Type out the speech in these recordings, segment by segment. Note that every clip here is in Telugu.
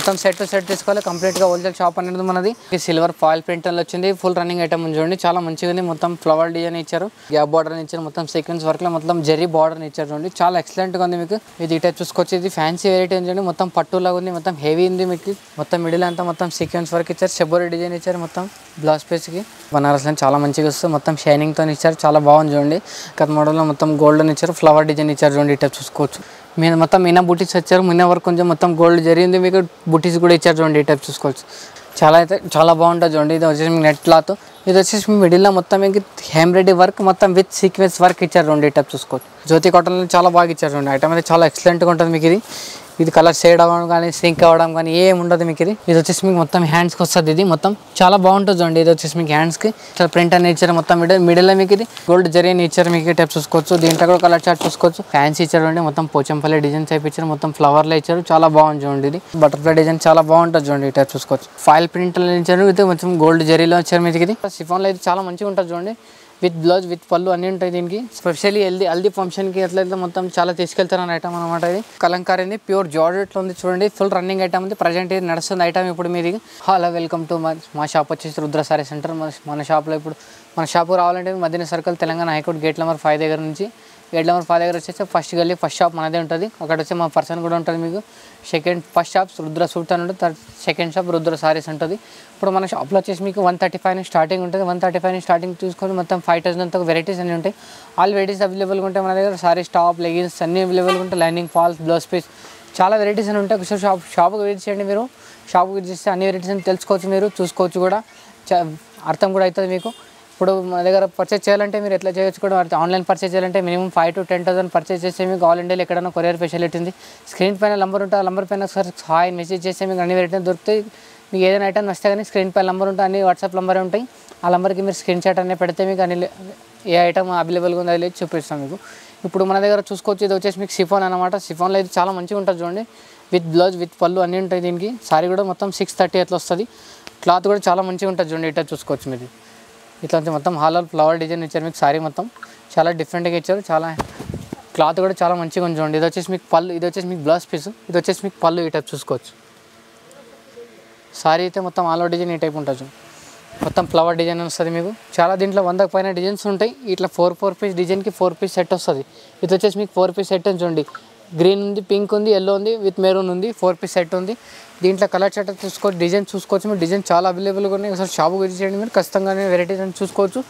మొత్తం సెట్ టు సెట్ తీసుకోవాలి కంప్లీట్గా హోల్సేల్ షాప్ అనేది మనది. సిల్వర్ ఫాయిల్ ప్రింట్ వచ్చింది, ఫుల్ రన్నింగ్ ఐటమ్ ఉంది చూడండి, చాలా మంచిగా ఉంది. మొత్తం ఫ్లవర్ డిజైన్ ఇచ్చారు, గ్యాప్ బార్డర్ ఇచ్చారు, మొత్తం సీక్వెన్స్ వర్క్ లో మొత్తం జెరీ బార్డర్ ఇచ్చారు చూడండి, చాలా ఎక్సలెంట్ గా ఉంది. మీకు ఇది ఇటే చూసుకోవచ్చు, ఇది ఫ్యాన్సీ వెరైటీ ఉంది చూడండి, మొత్తం పట్టు లాగా ఉంది, మొత్తం హెవీ ఉంది. మీకు మొత్తం మిడిల్ అంతా మొత్తం సీక్వెన్స్ వర్క్ ఇచ్చారు, షెబోరీ డిజైన్ ఇచ్చారు, మొత్తం బ్లౌజ్ పీస్ కి బనారస్ లో చాలా మంచిగా వస్తుంది, మొత్తం షైనింగ్ తో ఇచ్చారు, చాలా బాగుంది చూడండి. కట్ మోడల్ లో మొత్తం గోల్డెన్ ఇచ్చారు, ఫ్లవర్ డిజైన్ ఇచ్చారు చూడండి, ఇటే చూసుకోవచ్చు. మీద మొత్తం మీనా బుటీస్ వచ్చారు, మీనా వర్క్ కొంచెం మొత్తం గోల్డ్ జరిగింది, మీకు బుటీస్ కూడా ఇచ్చారు చూడండి, ఈ టైప్ చూసుకోవచ్చు. చాలా అయితే చాలా బాగుంటుంది చూడండి. ఇది వచ్చేసి మీకు నెట్ క్లాత్, ఇది వచ్చేసి మీ మిడిల్లో మొత్తం మీకు హెమ్బ్రాయిడరీ వర్క్ మొత్తం విత్ సీక్వెన్స్ వర్క్ ఇచ్చారు చూడండి, ఈ టైప్ చూసుకోవచ్చు. జ్యోతి కాటన్ చాలా బాగా ఇచ్చారు చూడండి, ఐటమ్ అయితే చాలా ఎక్సలెంట్గా ఉంటుంది మీకు. ఇది కలర్ షేడ్ అవ్వడం కానీ సింక్ అవ్వడం కానీ ఏం ఉండదు మీకు. ఇది వచ్చేసి మీకు మొత్తం హ్యాండ్స్కి వస్తుంది, ఇది మొత్తం చాలా బాగుంటుంది చూడండి. ఇది వచ్చేసి మీకు హ్యాండ్స్కి చాలా ప్రింట్ అనేది ఇచ్చారు, మొత్తం మిడిల్లో మీకు ఇది గోల్డ్ జరీ ఇచ్చారు, మీకు టైప్ చూసుకోవచ్చు. దీంట్లో కూడా కలర్ చార్ట్ చూసుకోవచ్చు, ఫ్యాన్సీ ఇచ్చారు చూడండి, మొత్తం పోచంపల్లి డిజైన్ టైప్ ఇచ్చారు, మొత్తం ఫ్లవర్లో ఇచ్చారు, చాలా బాగుంది చూడండి. ఇది బటర్ఫ్లై డిజైన్ చాలా బాగుంటుంది చూడండి, ఈ టైప్ చూసుకోవచ్చు. ఫాయిల్ ప్రింట్ ఇచ్చారు, ఇది మొత్తం గోల్డ్ జరీలో ఇచ్చారు మీకు. ఇది షిఫాన్లో అయితే చాలా మంచిగా ఉంటుంది చూడండి, విత్ బ్లౌజ్ విత్ పళ్ళు అన్నీ ఉంటాయి దీనికి. స్పెషల్లీ హల్దీ ఫంక్షన్కి ఎట్లయితే మొత్తం చాలా తీసుకెళ్తారని ఐటమ్ అనమాట. ఇది కలంకారీ ప్యూర్ జార్జెట్లో ఉంది చూడండి, ఫుల్ రన్నింగ్ ఐటమ్ ఉంది, ప్రజెంట్ ఇది నడుస్తుంది ఐటమ్ ఇప్పుడు మీది. హలో, వెల్కమ్ టు మా షాప్ వచ్చేసి రుద్ర సారీ సెంటర్. మన షాప్లో ఇప్పుడు మన షాప్కి రావాలంటే Madina circle Telangana high court gate number 5 దగ్గర నుంచి, గేట్ నెంబర్ 5 దగ్గర వచ్చేసి ఫస్ట్ గల్లీ ఫస్ట్ షాప్ మనదే ఉంటుంది. అక్కడ వచ్చి మా పర్సన్ కూడా ఉంటుంది మీకు. ఫస్ట్ షాప్ రుద్ర సూట్ అని ఉంటుంది, సెకండ్ షాప్ రుద్ర సారీస్ ఉంటుంది. ఇప్పుడు మన షాప్లో వచ్చేసి మీకు 135 నుంచి స్టార్టింగ్ ఉంటుంది, 135 నుంచి స్టార్టింగ్ చూసుకొని మొత్తం 5000 అంతా వెరైటీస్ అన్నీ ఉంటాయి. ఆల్ వెరైటీస్ అవైలబుల్గా ఉంటాయి మన దగ్గర. సారీస్, టాప్, లెగిన్స్ అన్నీ అవైలబుల్గా ఉంటాయి, లైనింగ్, ఫాల్స్, బ్లౌజ్ పీస్, చాలా వెరైటీస్ అని ఉంటాయి. ఒకసారి షాప్కి విజిట్ చేయండి, మీరు షాప్కి విజిట్ చేస్తే అన్ని వెరైటీస్ అని తెలుసుకోవచ్చు, మీరు చూసుకోవచ్చు కూడా, అర్థం కూడా అవుతుంది మీకు. ఇప్పుడు మా దగ్గర పర్చేజ్ చేయాలంటే మీరు ఎట్లా చేయొచ్చు కూడా, ఆన్లైన్ పర్చేజ్ చేయాలంటే మినిమం 5,000 to 10,000 పర్చేజ్ చేస్తే మీకు ఆల్ ఇండియాలో ఎక్కడైనా కొరియర్ ఫెసిలిటీ ఉంది. స్క్రీన్ పైన నెంబర్ ఉంటుంది, ఆ నెంబర్ పైన ఒకసారి హాయ్ మెసేజ్ చేస్తే మీకు అన్ని వెరైటీ దొరుకుతాయి. మీకు ఏదైనా ఐటమ్ వస్తే కానీ స్క్రీన్ పైన నెంబర్ ఉంటుంది, అన్ని వాట్సాప్ నెంబర్ ఉంటాయి. ఆ నెంబర్కి మీరు స్క్రీన్ షాట్ అనేది పెడితే మీకు అన్ని ఏ ఐటమ్ అవైలబుల్గా ఉందో అది చూపిస్తాం మీకు. ఇప్పుడు మన దగ్గర చూసుకోవచ్చు, ఇది వచ్చేసి మీకు షిఫాన్ అనమాట. షిఫాన్లో ఇది చాలా మంచిగా ఉంటుంది చూడండి, విత్ బ్లౌజ్ విత్ పళ్ళు అన్నీ ఉంటాయి దీనికి. సారీ కూడా మొత్తం 630 అట్లా వస్తుంది. క్లాత్ కూడా చాలా మంచిగా ఉంటుంది చూడండి, ఇట్లా చూసుకోవచ్చు మీరు. ఇట్లా మొత్తం హాల్ ఫ్లవర్ డిజైన్ ఇచ్చారు మీకు. సారీ మొత్తం చాలా డిఫరెంట్గా ఇచ్చారు, చాలా క్లాత్ కూడా చాలా మంచిగా ఉంది చూడండి. ఇది వచ్చేసి మీకు పళ్ళు, ఇది వచ్చేసి మీకు బ్లౌజ్ పీస్, ఇది వచ్చేసి మీకు పళ్ళు ఈ టైప్ చూసుకోవచ్చు. సారీ అయితే మొత్తం ఆల్ ఓవర్ డిజైన్ ఈ టైప్ ఉంటుంది, మొత్తం ఫ్లవర్ డిజైన్ వస్తుంది మీకు. చాలా దీంట్లో 100 పైన డిజైన్స్ ఉంటాయి. ఇట్లా 4 పీస్ డిజైన్కి 4 పీస్ సెట్ వస్తుంది. ఇది వచ్చేసి మీకు 4 పీస్ సెట్ అని చూడండి, గ్రీన్ ఉంది, పింక్ ఉంది, ఎల్లో ఉంది, విత్ మెరూన్ ఉంది, 4 పీస్ సెట్ ఉంది. దీంట్లో కలర్ చార్ట్ చూసుకోవచ్చు, డిజైన్ చూసుకోవచ్చు మీరు. డిజైన్ చాలా అవైలబుల్గా ఉన్నాయి, ఒకసారి షాప్కి విజిట్ చేయండి మీరు, ఖచ్చితంగానే వెరైటీస్ అని చూసుకోవచ్చు.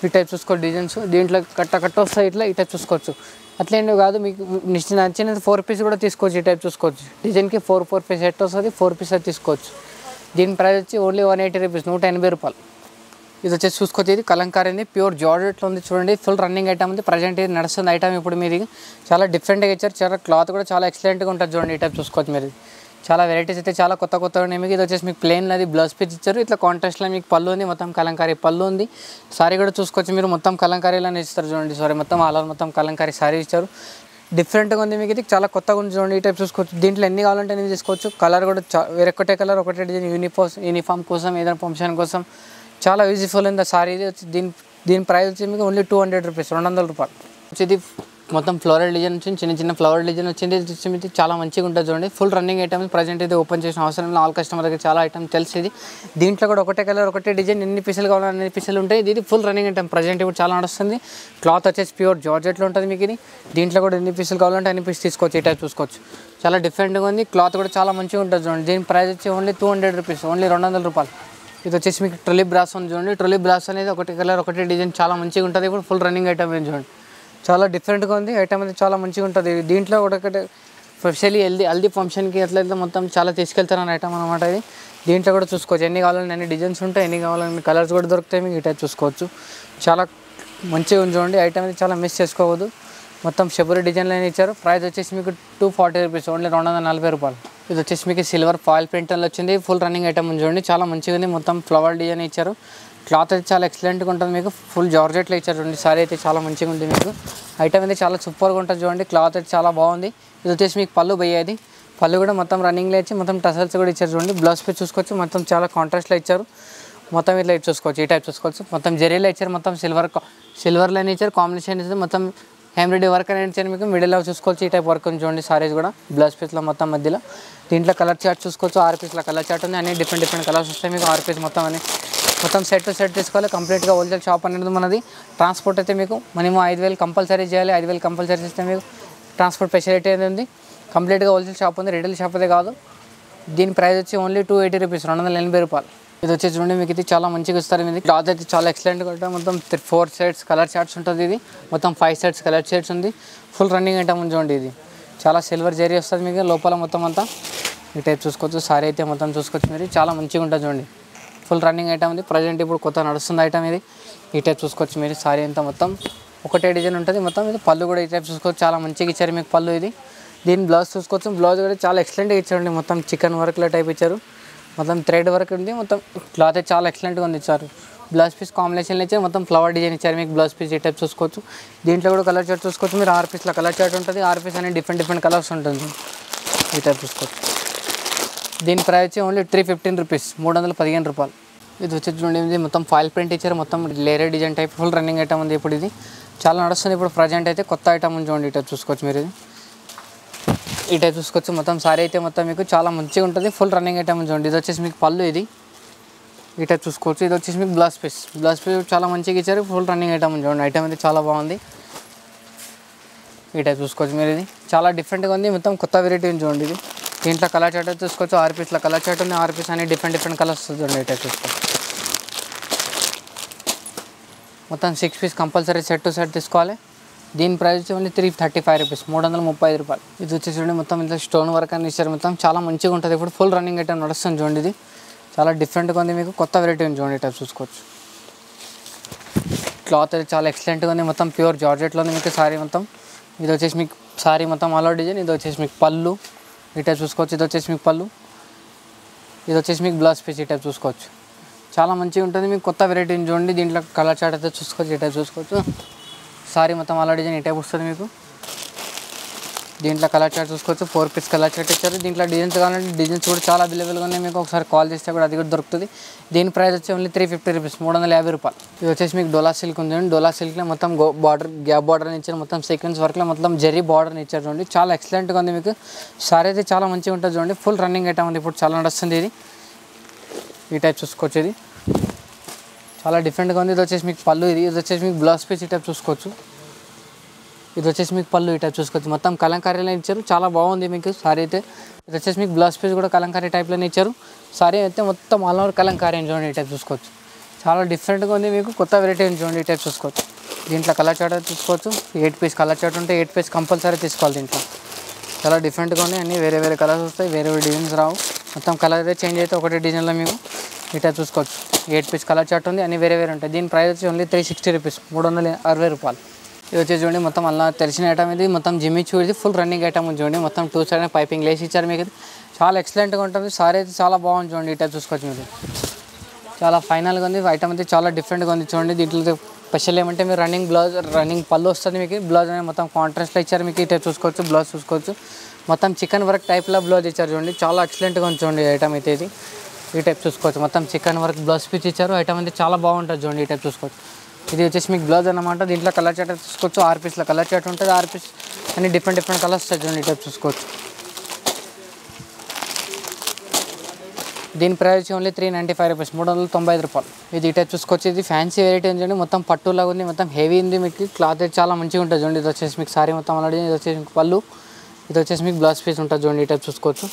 ఈ టైప్ చూసుకోవచ్చు డిజైన్స్, దీంట్లో కట్ట వస్తాయి, ఇట్లా ఈ టైప్ చూసుకోవచ్చు. అట్లా ఏంటో కాదు, మీకు నచ్చిన 4 పీస్ కూడా తీసుకోవచ్చు, ఈ టైప్ చూసుకోవచ్చు. డిజైన్కి 4 పీస్ సెట్ వస్తుంది, 4 పీస్ అది తీసుకోవచ్చు. దీని ప్రైస్ వచ్చి ఓన్లీ 180 రూపీస్, 180 రూపాయలు. ఇది వచ్చేసి చూసుకోవచ్చు, ఇది కలంకారీ ప్యూర్ జార్జెట్లో ఉంది చూడండి, ఫుల్ రన్నింగ్ ఐటమ్ ఉంది, ప్రజెంట్ ఇది నడుస్తుంది ఐటమ్ ఇప్పుడు మీది. చాలా డిఫరెంట్గా ఇచ్చారు, చాలా క్లాత్ కూడా చాలా ఎక్సలెంట్గా ఉంటుంది చూడండి, ఈ టైప్ చూసుకోవచ్చు మీరు. చాలా వెరైటీస్ అయితే చాలా కొత్త ఉన్నాయి మీకు. ఇది వచ్చేసి మీకు ప్లెయిన్ అది బ్లౌజ్ పీస్ ఇచ్చారు, ఇట్లా కాంట్రాస్ట్లో మీకు పళ్ళు ఉంది, మొత్తం కలంకారీ పళ్ళు ఉంది. సారీ కూడా చూసుకోవచ్చు మీరు, మొత్తం కలంకారీలోనే ఇస్తారు చూడండి. సారీ మొత్తం ఆల్ ఓవర్ మొత్తం కలంకారీ సారీ ఇచ్చారు, డిఫరెంట్గా ఉంది మీకు. ఇది చాలా కొత్తగా ఉంది చూడండి, ఈ టైప్ చూసుకోవచ్చు. దీంట్లో ఎన్ని కావాలంటే నేను తీసుకోవచ్చు. కలర్ కూడా వేరొకటే కలర్, ఒకటే డిజైన్, యూనిఫామ్ కోసం, ఏదైనా ఫంక్షన్ కోసం చాలా యూజ్ఫుల్ ఉంది సారీ. ఇది దీని ప్రైస్ వచ్చి మీకు ఓన్లీ 200 రూపీస్, 200 రూపాయలు. ఇది మొత్తం ఫ్లోరల్ డిజైన్ వచ్చింది, చిన్న ఫ్లవర్ డిజైన్ వచ్చింది. ఇది చాలా మంచిగా ఉంటుంది చూడండి, ఫుల్ రన్నింగ్ ఐటమ్స్. ప్రజెంట్ ఇది ఓపెన్ చేసిన అవసరం లేదు, ఆల్ కస్టమర్ దగ్గర చాలా ఐటమ్ తెలిసింది. దీంట్లో కూడా ఒకటే కలర్, ఒకటే డిజైన్, ఎన్ని పీసులు కావాలో అన్ని పీసులు ఉంటాయి. ఇది ఫుల్ రన్నింగ్ ఐటమ్, ప్రజెంట్ ఇప్పుడు చాలా నడుస్తుంది. క్లాత్ వచ్చేసి ప్యూర్ జార్జెట్లో ఉంటుంది మీకు. ఇది దీంట్లో కూడా ఎన్ని పీసులు కావాలంటే అన్ని పీస్ తీసుకోవచ్చు, ఈ టైప్ చూసుకోవచ్చు. చాలా డిఫరెంట్గా ఉంది, క్లాత్ కూడా చాలా మంచిగా ఉంటుంది చూడండి. దీని ప్రైస్ వచ్చి ఓన్లీ 200 రూపీస్, ఓన్లీ 200 రూపాయలు. ఇది వచ్చేసి మీకు ట్రొలీ బ్రాస్ ఉంది చూడండి, ట్రొలీ బ్రాస్ అనేది ఒకటే కలర్, ఒకటే డిజైన్, చాలా మంచిగా ఉంటుంది. ఇప్పుడు ఫుల్ రన్నింగ్ ఐటమ్ చూడండి, చాలా డిఫరెంట్గా ఉంది ఐటమ్ అనేది, చాలా మంచిగా ఉంటుంది. దీంట్లో ఒకటి స్పెషల్లీ హల్దీ ఫంక్షన్కి ఎట్లయితే మొత్తం చాలా తీసుకెళ్తారని ఐటమ్ అనమాట. ఇది దీంట్లో కూడా చూసుకోవచ్చు, ఎన్ని కావాలని అన్ని డిజైన్స్ ఉంటాయి, ఎన్ని కావాలని కలర్స్ కూడా దొరుకుతాయి మీకు, ఈ టైప్ చూసుకోవచ్చు. చాలా మంచిగా ఉంది చూడండి, ఐటమ్ అనేది చాలా మిస్ చేసుకోవద్దు. మొత్తం షెబోరీ డిజైన్లో ఇచ్చారు. ప్రైస్ వచ్చేసి మీకు 240 రూపీస్, ఓన్లీ 240 రూపాయలు. ఇది వచ్చేసి మీకు సిల్వర్ ఫాయిల్ ప్రింట్లో వచ్చింది, ఫుల్ రన్నింగ్ ఐటమ్ ఉంది చూడండి, చాలా మంచిగా ఉంది. మొత్తం ఫ్లవర్ డిజైన్ ఇచ్చారు, క్లాత్ అయితే చాలా ఎక్సలెంట్గా ఉంటుంది మీకు. ఫుల్ జార్జెట్లో ఇచ్చారు చూడండి, సారీ అయితే చాలా మంచిగా ఉంది మీకు. ఐటమ్ అయితే చాలా సూపర్గా ఉంటుంది చూడండి, క్లాత్ అయితే చాలా బాగుంది. ఇది వచ్చేసి మీకు పళ్ళు పోయేది, పళ్ళు కూడా మొత్తం రన్నింగ్లో ఇచ్చి మొత్తం టసల్స్ కూడా ఇచ్చారు చూడండి. బ్లౌజ్ పీస్ చూసుకోవచ్చు, మొత్తం చాలా కాంట్రాస్ట్లో ఇచ్చారు. మొత్తం ఇట్లా చూసుకోవచ్చు, ఈ టైప్ చూసుకోవచ్చు. మొత్తం జరీలో ఇచ్చారు, మొత్తం సిల్వర్లో ఇచ్చారు, కాంబినేషన్ ఇచ్చారు. మొత్తం ఎంబ్రాయిడరీ వర్క్ అనేది ఇచ్చారు మీకు మిడిల్లో చూసుకోవచ్చు. ఈ టైప్ వర్క్ చూడండి సారీస్ కూడా బ్లౌజ్ పీస్లో మొత్తం మధ్యలో. దీంట్లో కలర్ చార్ట్ చూసుకోవచ్చు. 6 పీస్ల కలర్ చార్ట్ ఉంది. అన్ని డిఫరెంట్ కలర్స్ వస్తాయి మీకు. 6 పీస్ మొత్తం సెట్ టు సెట్ తీసుకోవాలి. కంప్లీట్గా హోల్సేల్ షాప్ అనేది మనది. ట్రాన్స్పోర్ట్ అయితే మీకు మినిమం 5,000 కంపల్సరీ చేయాలి. 5,000 కంపల్సరీ చేస్తే మీకు ట్రాన్స్పోర్ట్ ఫెసిలిటీ అనేది ఉంది. కంప్లీట్గా హోల్సేల్ షాప్ ఉంది, రిటైల్ షాప్ అయితే కాదు. దీని ప్రైస్ వచ్చి ఓన్లీ 280 రూపీస్, 280 రూపాయలు. ఇది వచ్చేసి చూడండి మీకు ఇది చాలా మంచిగా ఇస్తారు. ఇది క్లాత్ అయితే చాలా ఎక్సలెంట్గా ఉంటుంది. మొత్తం 4 సెట్స్ కలర్ చార్ట్స్ ఉంటుంది. ఇది మొత్తం 5 సెట్స్ కలర్ చార్ట్స్ ఉంది. ఫుల్ రన్నింగ్ ఐటమ్ ఉంది చూడండి. ఇది చాలా సిల్వర్ జరీ వస్తుంది మీకు లోపల మొత్తం అంతా. ఈ టైప్ చూసుకోవచ్చు. సారీ అయితే మొత్తం చూసుకోవచ్చు మీరు. చాలా మంచిగా ఉంటుంది చూడండి. ఫుల్ రన్నింగ్ ఐటమ్ ఉంది. ప్రజెంట్ ఇప్పుడు కొత్త నడుస్తుంది ఐటమ్ ఇది. ఈ టైప్ చూసుకోవచ్చు మీరు. సారీ అంతా మొత్తం ఒకటే డిజైన్ ఉంటుంది మొత్తం. ఇది పళ్ళు కూడా ఈ టైప్ చూసుకోవచ్చు. చాలా మంచిగా ఇచ్చారు మీకు పళ్ళు. ఇది దీని బ్లౌజ్ చూసుకోవచ్చు. బ్లౌజ్ కూడా చాలా ఎక్సలెంట్గా ఇచ్చారండి. మొత్తం చికెన్ వర్క్లో టైప్ ఇచ్చారు. మొత్తం థ్రెడ్ వర్క్ ఉంది. మొత్తం క్లాత్ అయితే చాలా ఎక్సలెంట్గా ఉంది ఇచ్చారు. బ్లౌజ్ పీస్ కాంబినేషన్లో ఇచ్చారు. మొత్తం ఫ్లవర్ డిజైన్ ఇచ్చారు మీకు బ్లౌజ్ పీస్. ఈ టైప్ చూసుకోవచ్చు. దీంట్లో కూడా కలర్ చార్ట్ చూసుకోవచ్చు మీరు. 6 పీస్ల కలర్ చార్ట్ ఉంటుంది. 6 పీస్ అనేది డిఫరెంట్ కలర్స్ ఉంటుంది. ఈ టైప్ చూసుకోవచ్చు. దీని ప్రైస్ వచ్చి ఓన్లీ 315 రూపీస్, 315 రూపాయలు. ఇది వచ్చేసి చూడండి మొత్తం ఫాయిల్ ప్రింట్ ఇచ్చారు. మొత్తం layer design type full running item ఉంది. ఇప్పుడు ఇది చాలా నడుస్తుంది. ఇప్పుడు ప్రజెంట్ అయితే కొత్త ఐటమ్ ఉంది చూడండి. ఈ టైప్ చూసుకోవచ్చు మీరు. ఇది ఈ టైప్ చూసుకోవచ్చు. మొత్తం సారీ అయితే మొత్తం మీకు చాలా మంచిగా ఉంటుంది. ఫుల్ రన్నింగ్ ఐటమ్ చూడండి. ఇది వచ్చేసి మీకు పళ్ళు. ఇది ఈ టైప్ చూసుకోవచ్చు. ఇది వచ్చేసి మీకు బ్లౌజ్ పీస్ చాలా మంచిగా ఇచ్చారు. ఫుల్ రన్నింగ్ ఐటమ్ చూడండి. ఐటమ్ అయితే చాలా బాగుంది. ఈ టైప్ చూసుకోవచ్చు మీరు. ఇది చాలా డిఫరెంట్గా ఉంది. మొత్తం కొత్త వెరైటీ ఉంది చూడండి. ఇది దీంట్లో కలర్ చార్ట్ అయితే చూసుకోవచ్చు. 6 పీస్ల కలర్ చార్ట్ ఉంది. 6 పీస్ అన్ని డిఫరెంట్ కలర్స్ వస్తుంది చూడండి. ఈ టైప్ చూసుకోవచ్చు. మొత్తం 6 piece compulsory set to set తీసుకోవాలి. దీని ప్రైస్ వచ్చి ఓన్లీ 335 రూపీస్, 335 రూపాయలు. ఇది వచ్చేసి చూడండి మొత్తం ఇంత స్టోన్ వర్క్ అని ఇచ్చారు. మొత్తం చాలా మంచిగా ఉంటుంది. ఇప్పుడు ఫుల్ రన్నింగ్ ఐటమ్ నడుస్తుంది చూడండి. ఇది చాలా డిఫరెంట్గా ఉంది. మీకు కొత్త వెరైటీ ఉంది చూడండి. టైప్ చూసుకోవచ్చు. క్లాత్ అయితే చాలా ఎక్సలెంట్గా ఉంది. మొత్తం ప్యూర్ జార్జెట్లో ఉంది మీకు సారీ మొత్తం. ఇది వచ్చేసి మీకు సారీ మొత్తం ఆల్ ఓవర్ డిజైన్. ఇది వచ్చేసి మీకు పళ్ళు. ఈ టైప్ చూసుకోవచ్చు. ఇది వచ్చేసి మీకు పళ్ళు. ఇది వచ్చేసి మీకు బ్లౌజ్ పీస్. ఈ టైప్ చూసుకోవచ్చు. చాలా మంచిగా ఉంటుంది. మీకు కొత్త వెరైటీ చూడండి. దీంట్లో కలర్ చార్ట్ అయితే చూసుకోవచ్చు. ఈ టైప్ చూసుకోవచ్చు. సారీ మొత్తం ఆల్ ఓవర్ డిజైన్ ఈ టైప్ వస్తుంది మీకు. దీంట్లో కలర్ చార్ట్ చూసుకోవచ్చు. 4 పీస్ కలర్ చార్ట్ ఇచ్చారు. దీంట్లో డిజైన్స్ కావాలంటే డిజైన్స్ కూడా చాలా అవైలబుల్గా ఉన్నాయి మీకు. ఒకసారి కాల్ చేస్తే కూడా అది కూడా దొరుకుతుంది. దీని ప్రైస్ వచ్చి ఓన్లీ 350 రూపీస్, 350 రూపాయలు. ఇది వచ్చేసి మీకు డోలా సిల్క్ ఉంది. డోలా సిల్క్లో మొత్తం బార్డర్ గ్యాప్ బార్డర్ ఇచ్చారు. మొత్తం సీక్వెన్స్ వర్క్లో మొత్తం జరీ బార్డర్ని ఇచ్చారు చూడండి. చాలా ఎక్సలెంట్గా ఉంది మీకు. సారీ అయితే చాలా మంచిగా ఉంటుంది చూడండి. ఫుల్ రన్నింగ్ ఐటమ్ ఉంది. ఇప్పుడు చాలా నడుస్తుంది ఇది. ఈ టైప్ చూసుకోవచ్చు. ఇది చాలా డిఫరెంట్గా ఉంది. ఇది వచ్చేసి మీకు పళ్ళు. ఇది వచ్చేసి మీకు బ్లౌజ్ పీస్. ఈ టైప్ చూసుకోవచ్చు. ఇది వచ్చేసి మీకు పళ్ళు. ఈ టైప్ చూసుకోవచ్చు. మొత్తం కలంకారీలో ఇచ్చారు. చాలా బాగుంది మీకు సారీ అయితే. ఇది వచ్చేసి మీకు బ్లౌజ్ పీస్ కూడా కలంకారీ టైప్లోనే ఇచ్చారు. సారీ అయితే మొత్తం ఆల్ ఓవర్ కలంకారీ చూడండి. ఈ టైప్ చూసుకోవచ్చు. చాలా డిఫరెంట్గా ఉంది మీకు. కొత్త వెరైటీ చూడండి. ఈ టైప్ చూసుకోవచ్చు. దీంట్లో కలర్ చార్ట్ చూసుకోవచ్చు. 8 పీస్ కలర్ చార్ట్ ఉంటే 8 పీస్ కంపల్సరీ తీసుకోవాలి. దీంట్లో చాలా డిఫరెంట్గా ఉన్నాయి. అన్నీ వేరే కలర్స్ వస్తాయి. వేరే డిజైన్స్ రావు. మొత్తం కలర్ అయితే చేంజ్ అయితే ఒకటే డిజైన్లో మీకు ఈ టైప్ చూసుకోవచ్చు. 8 పీస్ కలర్ చార్ట్ ఉంది. అన్ని వేరే ఉంటాయి. దీని ప్రైస్ వచ్చి ఓన్లీ 360 రూపీస్, 360 రూపాయలు. ఇది వచ్చేసి చూడండి మొత్తం అలా తెలిసిన ఐటమ్. ఇది మొత్తం జిమ్మి చూసి ఫుల్ రన్నింగ్ ఐటమ్ ఉంది చూడండి. మొత్తం 2 సైడ్ పైపింగ్ లేసి ఇచ్చారు మీకు. చాలా ఎక్సలెంట్గా ఉంటుంది. సారీ అయితే చాలా బాగుంది చూడండి. ఈ టైప్ చూసుకోవచ్చు మీరు. చాలా ఫైనల్గా ఉంది. ఐటమ్ అయితే చాలా డిఫరెంట్గా ఉంది చూడండి. దీంట్లో స్పెషల్ ఏమంటే మీరు రన్నింగ్ పళ్ళు వస్తుంది మీకు. బ్లౌజ్ అనేది మొత్తం కాంట్రాస్ట్లో ఇచ్చారు మీకు. ఈ టైప్ చూసుకోవచ్చు. బ్లౌజ్ చూసుకోవచ్చు. మొత్తం చికెన్ వర్క్ టైప్లో బ్లౌజ్ ఇచ్చారు చూడండి. చాలా ఎక్సలెంట్గా ఉంది చూడండి ఐటమ్ అయితే. ఇది ఈ టైప్ చూసుకోవచ్చు. మొత్తం చికెన్ వర్క్ బ్లౌజ్ పీస్ ఇచ్చారు. ఐటమ్ అయితే చాలా బాగుంటుంది చూడండి. ఈ టైప్ చూసుకోవచ్చు. ఇది వచ్చేసి మీకు బ్లౌజ్ అన్నమాట. దీంట్లో కలర్ చార్ట్ చూసుకోవచ్చు. 6 పీస్లో కలర్ చార్ట్ ఉంటుంది. 6 పీస్ అన్ని డిఫరెంట్ కలర్స్ వస్తాయి చూడండి. ఈ టైప్ చూసుకోవచ్చు. దీని ప్రైస్ ఓన్లీ 395 రూపీస్, 395 రూపాయలు. ఇది ఈ టైప్ చూసుకోవచ్చు. ఇది ఫ్యాన్సీ వెరైటీ చూడండి. మొత్తం పట్టులాగా ఉంది. మొత్తం హెవీ ఉంది మీకు. క్లాత్ అయితే చాలా మంచిగా ఉంటుంది చూడండి. ఇది వచ్చేసి మీకు సారీ మొత్తం ఆల్రెడీ. ఇది వచ్చేసి మీకు పళ్ళు. ఇది వచ్చేసి మీకు బ్లౌజ్ పీస్ ఉంటుంది చూడండి. ఈ టైప్ చూసుకోవచ్చు.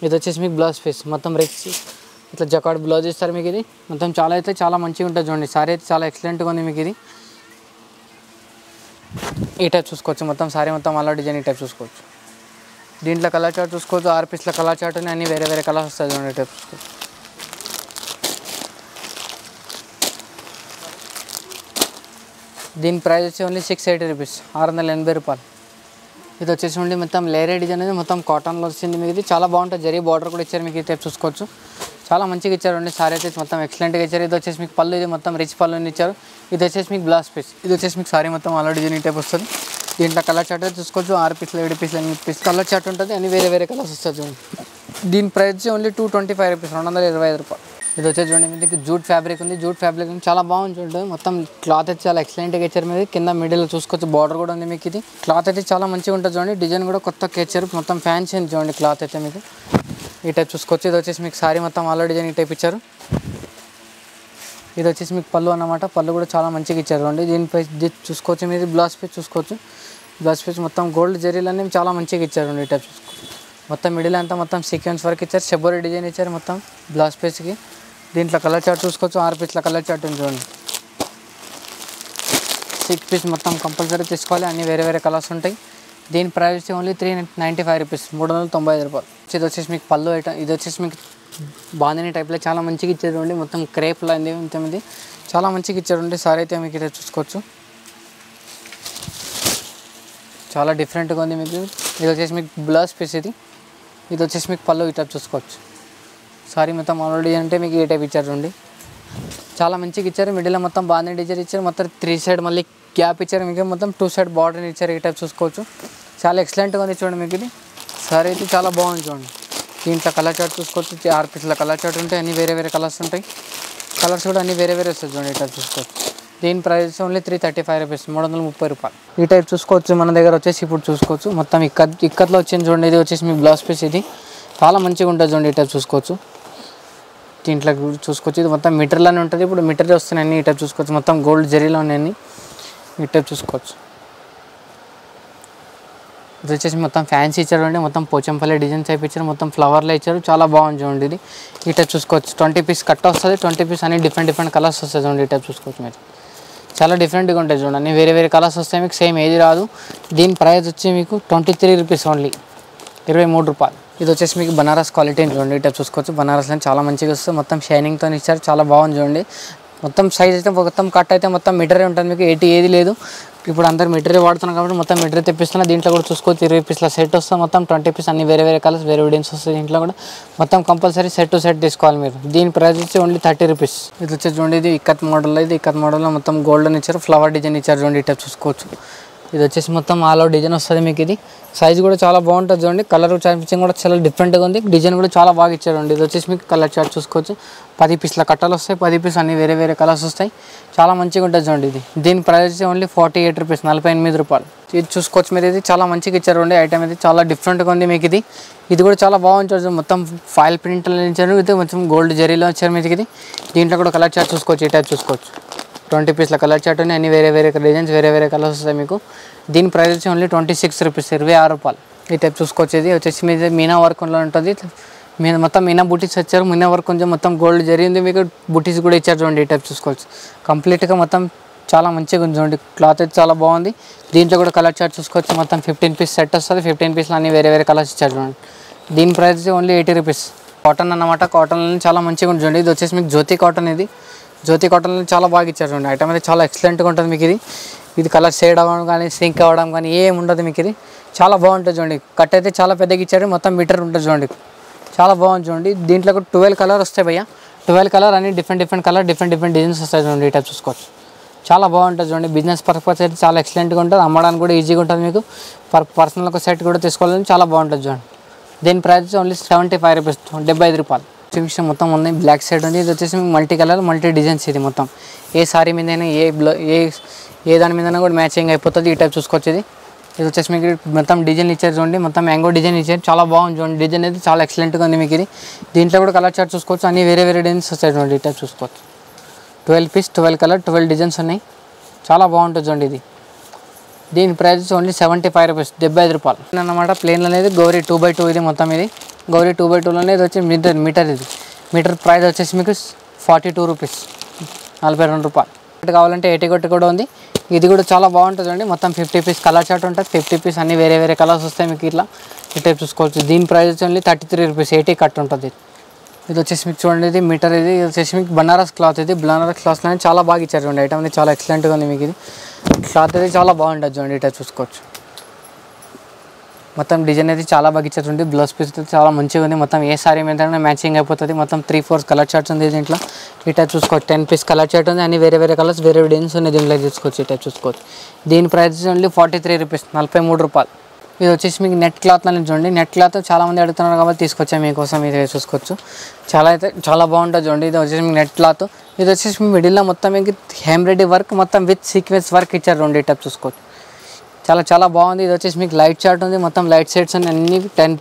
ఇది వచ్చేసి మీకు బ్లౌజ్ పీస్ మొత్తం రిచ్ ఇట్లా జకాడ్ బ్లౌజ్ ఇస్తారు మీకు. ఇది మొత్తం చాలా మంచిగా ఉంటుంది చూడండి. సారీ అయితే చాలా ఎక్సలెంట్గా ఉంది మీకు. ఇది ఈ టైప్ చూసుకోవచ్చు. మొత్తం సారీ మొత్తం అలా డిజైన్ ఈ టైప్ చూసుకోవచ్చు. దీంట్లో కలర్ చార్ట్ చూసుకోవచ్చు. 6 పీస్ల కలర్ చార్ట్ ఉన్నాయి. అన్ని వేరే కలర్స్ వస్తాయి చూడండి. ఈ టైప్ చూసుకోవచ్చు. దీని ప్రైస్ వచ్చి ఓన్లీ 680 రూపీస్, 680 రూపాయలు. ఇది వచ్చేసి ఉండి మొత్తం లేయర్ డిజైన్ అనేది మొత్తం కాటన్లో వచ్చింది మీకు. ఇది చాలా బాగుంటుంది. జరీ బార్డర్ కూడా ఇచ్చారు మీకు. ఈ టైప్ చూసుకోవచ్చు. చాలా మంచిగా ఇచ్చారు. సారీ అయితే మొత్తం ఎక్సలెంట్గా ఇచ్చారు. ఇది వచ్చేసి మీకు పళ్ళు. ఇది మొత్తం రిచ్ పళ్ళు ఇచ్చారు. ఇది వచ్చేసి మీకు బ్లౌజ్ పీస్. ఇది వచ్చేసి మీకు సారీ మొత్తం ఆల్రెడీ డిజైన్ ఈ టైప్ వస్తుంది. దీంట్లో కలర్ చార్ట్ చూసుకోవచ్చు. 6 పీస్లు 7 పీస్లు 8 పీస్ కలర్ చార్ట్ ఉంటుంది. అన్ని వేరే కలర్స్ వస్తుంది చూడండి. దీని ప్రైస్ ఓన్లీ 225 రూపీస్, 225 రూపాయలు. ఇది వచ్చేసి చూడండి మీకు జూట్ ఫ్యాబ్రిక్ ఉంది. జూట్ ఫ్యాబ్రిక్ చాలా బాగుంది చూడండి. మొత్తం క్లాత్ అయితే చాలా ఎక్సలెంట్గా ఇచ్చారు. మీద కింద మిడిల్లో చూసుకోవచ్చు బార్డర్ కూడా ఉంది మీకు. ఇది క్లాత్ అయితే చాలా మంచిగా ఉంటుంది చూడండి. డిజైన్ కూడా కొత్తగా ఇచ్చారు. మొత్తం ఫ్యాన్సీ ఉంది చూడండి క్లాత్ అయితే మీకు ఈ టైప్ చూసుకోవచ్చు. ఇది వచ్చేసి మీకు సారీ మొత్తం ఆల్ డిజైన్ ఈ టైప్ ఇచ్చారు. ఇది వచ్చేసి మీకు పళ్ళు అన్నమాట. పళ్ళు కూడా చాలా మంచిగా ఇచ్చారు చూడండి. దీనిపై చూసుకోవచ్చు మీరు బ్లౌజ్ పీస్ చూసుకోవచ్చు. బ్లౌజ్ పీస్ మొత్తం గోల్డ్ జరీలు అన్నీ చాలా మంచిగా ఇచ్చారు చూడండి. ఈ టైప్ చూసుకోవచ్చు. మొత్తం మిడిల్ అంతా మొత్తం సీక్వెన్స్ వర్క్ ఇచ్చారు. షెబ్బోరి డిజైన్ ఇచ్చారు మొత్తం బ్లౌజ్ పీస్కి. దీంట్లో కలర్ చార్ట్ చూసుకోవచ్చు. 6 పీస్ల కలర్ చార్ట్ ఉంది చూడండి. 6 పీస్ మొత్తం కంపల్సరీ తీసుకోవాలి. అన్ని వేరే వేరే కలర్స్ ఉంటాయి. దీని ప్రైస్ ఓన్లీ 395 రూపీస్, 395 రూపాయలు. ఇది వచ్చేసి మీకు పళ్ళు ఐటమ్. ఇది వచ్చేసి మీకు బాందిని టైప్లో చాలా మంచిగా ఇచ్చారు చూడండి. మొత్తం క్రేప్లో అయింది మొత్తం. ఇది చాలా మంచిగా ఇచ్చారు చూడండి. సారీ అయితే మీకు ఇది చూసుకోవచ్చు. చాలా డిఫరెంట్గా ఉంది మీకు. ఇది వచ్చేసి మీకు బ్లౌజ్ పీస్. ఇది వచ్చేసి మీకు పళ్ళు ఈ టైప్ చూసుకోవచ్చు. సారీ మొత్తం ఆల్రెడీ అంటే మీకు ఈ టైప్ ఇచ్చారు చూడండి. చాలా మంచిగా ఇచ్చారు. మిడిల్లో మొత్తం బాగానే డిజైన్ ఇచ్చారు. మొత్తం 3 సైడ్ మళ్ళీ గ్యాప్ ఇచ్చారు మీకు. మొత్తం 2 సైడ్ బార్డర్ ఇచ్చారు. ఈ టైప్ చూసుకోవచ్చు. చాలా ఎక్సలెంట్గా ఉంది చూడండి మీకు. ఇది సారీ అయితే చాలా బాగుంది చూడండి. దీంట్లో కలర్ చార్ట్ చూసుకోవచ్చు. 6 పీస్ల కలర్ చార్ట్ ఉంటాయి. అన్ని వేరే వేరే కలర్స్ ఉంటాయి. కలర్స్ కూడా అన్ని వేరే వేరే వస్తుంది చూడండి. ఈ టైప్ చూసుకోవచ్చు. దీని ప్రైస్ ఓన్లీ 335 రూపీస్, 330 రూపాయలు. ఈ టైప్ చూసుకోవచ్చు. మన దగ్గర వచ్చేసి ఇప్పుడు చూసుకోవచ్చు మొత్తం ఇక్కత్లో వచ్చింది చూడండి. ఇది వచ్చేసి మీ బ్లౌజ్ పీస్. ఇది చాలా మంచిగా ఉంటుంది చూడండి. ఈ టైప్ చూసుకోవచ్చు. దీంట్లో చూసుకోవచ్చు. ఇది మొత్తం మీటర్లోనే ఉంటుంది. ఇప్పుడు మీటర్ వస్తున్నాయి. ఈ టైప్ చూసుకోవచ్చు. మొత్తం గోల్డ్ జరీలో ఉన్నాయి. ఈ టైప్ చూసుకోవచ్చు. ఇది వచ్చేసి మొత్తం ఫ్యాన్సీ ఇచ్చారు అండి. మొత్తం పోచంపల్లి డిజైన్ టైప్ ఇచ్చారు. మొత్తం ఫ్లవర్లో ఇచ్చారు. చాలా బాగుంది చూడండి. ఇది ఈ టైప్ చూసుకోవచ్చు. 20 పీస్ కట్ట వస్తుంది. 20 పీస్ అన్ని డిఫరెంట్ కలర్స్ వస్తాయి చూడండి. ఈ టైప్ చూసుకోవచ్చు మీరు. చాలా డిఫరెంట్గా ఉంటాయి చూడండి. అన్ని వేరే వేరే కలర్స్ వస్తాయి మీకు. సేమ్ ఏది రాదు. దీని ప్రైస్ వచ్చి మీకు 23 రూపీస్ ఓన్లీ, 23 రూపాయలు. ఇది వచ్చేసి మీకు బనారస్ క్వాలిటీ చూడండి. ఈ టైప్ చూసుకోవచ్చు. బనారస్లో చాలా మంచిగా వస్తుంది. మొత్తం షైనింగ్తో ఇచ్చారు. చాలా బాగుంది చూడండి. మొత్తం సైజ్ అయితే మొత్తం కట్ అయితే మొత్తం మీటరే ఉంటుంది మీకు. ఏది లేదు. ఇప్పుడు అందరు మీటరే వాడుతున్నాం కాబట్టి మొత్తం మీటరే తెప్పిస్తున్నా. దీంట్లో కూడా చూసుకోవచ్చు. 20 పీస్ల సెట్ వస్తుంది. మొత్తం 20 పీస్ అన్ని వేరే వేరే కలర్స్ వేరే డిజైన్స్ వస్తాయి. దీంట్లో కూడా మొత్తం కంపల్సరీ సెట్ టు సెట్ తీసుకోవాలి మీరు. దీని ప్రైస్ వచ్చి ఓన్లీ 30 రూపీస్. ఇది వచ్చేసి చూడండి. ఇది ఇక్కత్ మోడల్లో. ఇది ఇక్కత్ మోడల్లో మొత్తం గోల్డెన్ ఇచ్చారు. ఫ్లవర్ డిజైన్ ఇచ్చారు చూడండి. ఈ టైప్ చూసుకోవచ్చు. ఇది వచ్చేసి మొత్తం ఆల్ అవుట్ డిజైన్ వస్తుంది మీకు. ఇది సైజ్ కూడా చాలా బాగుంటుంది చూడండి. కలర్ చార్పించింగ్ కూడా చాలా డిఫరెంట్గా ఉంది. డిజైన్ కూడా చాలా బాగా ఇచ్చారు. ఇది వచ్చేసి మీకు కలర్ చార్ట్ చూసుకోవచ్చు. 10 పీస్ల కట్టలు వస్తాయి. 10 పీస్ అన్ని వేరే వేరే కలర్స్ వస్తాయి. చాలా మంచిగా ఉంటుంది చూడండి. ఇది దీని ప్రైస్ ఓన్లీ 48 రూపీస్, 48 రూపాయలు. ఇది చూసుకోవచ్చు మీరు. ఇది చాలా మంచిగా ఇచ్చారు అండి. ఐటమ్ ఇది చాలా డిఫరెంట్గా ఉంది మీకు. ఇది కూడా చాలా బాగుంటుంది. మొత్తం ఫాయిల్ ప్రింట్లో ఇచ్చారు. ఇది మొత్తం గోల్డ్ జరీలో ఇచ్చారు మీకు. ఇది దీంట్లో కూడా కలర్ చార్ట్ చూసుకోవచ్చు. ఈ టైప్ చూసుకోవచ్చు. 20 పీస్ల కలర్ చార్ట్ ఉన్నాయి. అన్ని వేరే వేరే డిజైన్స్ వేరే వేరే కలర్స్ వస్తాయి మీకు. దీని ప్రైస్ వచ్చి ఓన్లీ 26 రూపీస్, 26 రూపాయలు. ఈ టైప్ చూసుకోవచ్చు. ఇది వచ్చేసి మీద మీనా వర్క్లో ఉంటుంది. మొత్తం మీనా బుటీస్ వచ్చారు. మీనా వర్క్ కొంచెం మొత్తం గోల్డ్ జరిగింది మీకు. బుటీస్ కూడా ఇచ్చారు చూడండి. ఈ టైప్ చూసుకోవచ్చు. కంప్లీట్గా మొత్తం చాలా మంచిగా ఉంది చూడండి. క్లాత్ అయితే చాలా బాగుంది. దీంట్లో కూడా కలర్ చార్ట్ చూసుకోవచ్చు. మొత్తం 15 పీస్ సెట్ వస్తుంది. 15 పీస్లో అన్ని వేరే వేరే కలర్స్ ఇచ్చారు చూడండి. దీని ప్రైస్ ఓన్లీ 80 రూపీస్. కాటన్ అన్నమాట. కాటన్ చాలా మంచిగా ఉంది చూడండి. ఇది వచ్చేసి మీకు జ్యోతి కాటన్. ఇది జ్యోతి కాటన్లో చాలా బాగా ఇచ్చారు చూడండి. ఐటమ్ అయితే చాలా ఎక్సలెంట్గా ఉంటుంది మీకు. ఇది కలర్ షేడ్ అవ్వడం కానీ సింక్ అవ్వడం కానీ ఏమి ఉండదు మీకు. ఇది చాలా బాగుంటుంది చూడండి. కట్ అయితే చాలా పెద్దగా ఇచ్చారు. మొత్తం మీటర్ ఉంటుంది చూడండి. చాలా బాగుంది చూడండి. దీంట్లో కూడా 12 కలర్ వస్తాయి భయ్య. 12 కలర్ అన్ని డిఫరెంట్ కలర్ డిఫరెంట్ డిజైన్స్ వస్తాయి చూడండి. ఈ టైప్ చూసుకోవచ్చు. చాలా బాగుంటుంది చూడండి. బిజినెస్ పర్పస్ అయితే చాలా ఎక్సలెంట్గా ఉంటుంది. అమ్మడానికి కూడా ఈజీగా ఉంటుంది మీకు. పర్సనల్ ఒక సెట్ కూడా తీసుకోవాలని చాలా బాగుంటుంది చూడండి. దీని ప్రైస్ ఓన్లీ 75 రూపీస్, 75 రూపాయలు. చూపించిన మొత్తం ఉంది. బ్లాక్ సైడ్ ఉంది. ఇది వచ్చేసి మల్టీ కలర్ మల్టీ డిజైన్స్. ఇది మొత్తం ఏ సారీ మీదైనా ఏ దాని మీదైనా కూడా మ్యాచింగ్ అయిపోతుంది. ఈ టైప్ చూసుకోవచ్చు. ఇది వచ్చేసి మీకు మొత్తం డిజైన్ ఇచ్చారు చూడండి. మొత్తం మ్యాంగో డిజైన్ ఇచ్చారు. చాలా బాగుంది చూడండి. డిజైన్ అయితే చాలా ఎక్సలెంట్గా ఉంది మీకు. ఇది దీంట్లో కూడా కలర్ చార్ట్ చూసుకోవచ్చు. అన్ని వేరే వేరే డిజైన్స్ వస్తాయి చూడండి. ఈ టైప్ చూసుకోవచ్చు. 12 పీస్ 12 కలర్ 12 డిజైన్స్ ఉన్నాయి. చాలా బాగుంటుంది చూడండి. ఇది దీని ప్రైస్ ఓన్లీ 75 రూపీస్, 75 రూపాయలు అన్నమాట. ప్లేన్ అనేది గౌరీ 2x2. ఇది మొత్తం ఇది గౌరీ 2x2లోనే. ఇది వచ్చి మీటర్. ఇది మీటర్ ప్రైస్ వచ్చేసి మీకు 42 రూపీస్, 42 రూపాయలు. కావాలంటే 80 కొట్టి కూడా ఉంది. ఇది కూడా చాలా బాగుంటుంది అండి. మొత్తం 50 పీస్ కలర్ చార్ట్ ఉంటుంది. 50 పీస్ అన్ని వేరే వేరే కలర్స్ వస్తాయి మీకు. ఇట్లా ఈ టైప్ చూసుకోవచ్చు. దీని ప్రైస్ వచ్చి ఓన్లీ 33 రూపీస్, 80 కట్ ఉంటుంది. ఇది వచ్చేసి మీకు చూడండి. ఇది మీటర్. ఇది వచ్చేసి మీకు బనారస్ క్లాత్. ఇది బనారస్ క్లాత్లో చాలా బాగా ఇచ్చారు చూడండి. ఐటమ్ అనేది చాలా ఎక్సలెంట్గా ఉంది మీకు. ఇది క్లాత్ అయితే చాలా బాగుంటుంది చూడండి. ఈ టైప్ చూసుకోవచ్చు. మొత్తం డిజైన్ అయితే చాలా బాగా ఇచ్చారు చూడండి. బ్లౌజ్ పీస్ అయితే చాలా మంచిగా ఉంది. మొత్తం ఏ సారీ మీద మ్యాచింగ్ అయిపోతుంది. మొత్తం 3-4 కలర్ చార్ట్స్ ఉంది దీంట్లో. ఈ టైప్ చూసుకోవచ్చు. 10 పీస్ కలర్ చార్ట్ ఉంది. అన్ని వేరే వేరే కలర్స్ వేరే డిజైన్స్ ఉన్నాయి దీంట్లో చూసుకోవచ్చు. ఈ టైప్ చూసుకోవచ్చు. దీని ప్రైస్ ఓన్లీ 43 రూపీస్, 43 రూపాయలు. ఇది వచ్చేసి మీకు నెట్ క్లాత్ అని చూడండి. నెట్ క్లాత్ చాలామంది అడుగుతున్నారు కాబట్టి తీసుకొచ్చాము మీకోసం. ఇది చూసుకోవచ్చు, చాలా బాగుంటుంది చూడండి. ఇది వచ్చేసి మీకు నెట్ క్లాత్. ఇది వచ్చేసి మీ మిడిల్లో మొత్తం మీకు ఎంబ్రాయిడరీ వర్క్ మొత్తం విత్ సీక్వెన్స్ వర్క్ ఇచ్చారు. రెండు టైప్ చూసుకోవచ్చు, చాలా బాగుంది. ఇది వచ్చేసి మీకు లైట్ చార్ట్ ఉంది, మొత్తం లైట్ షేడ్స్ అన్ని 10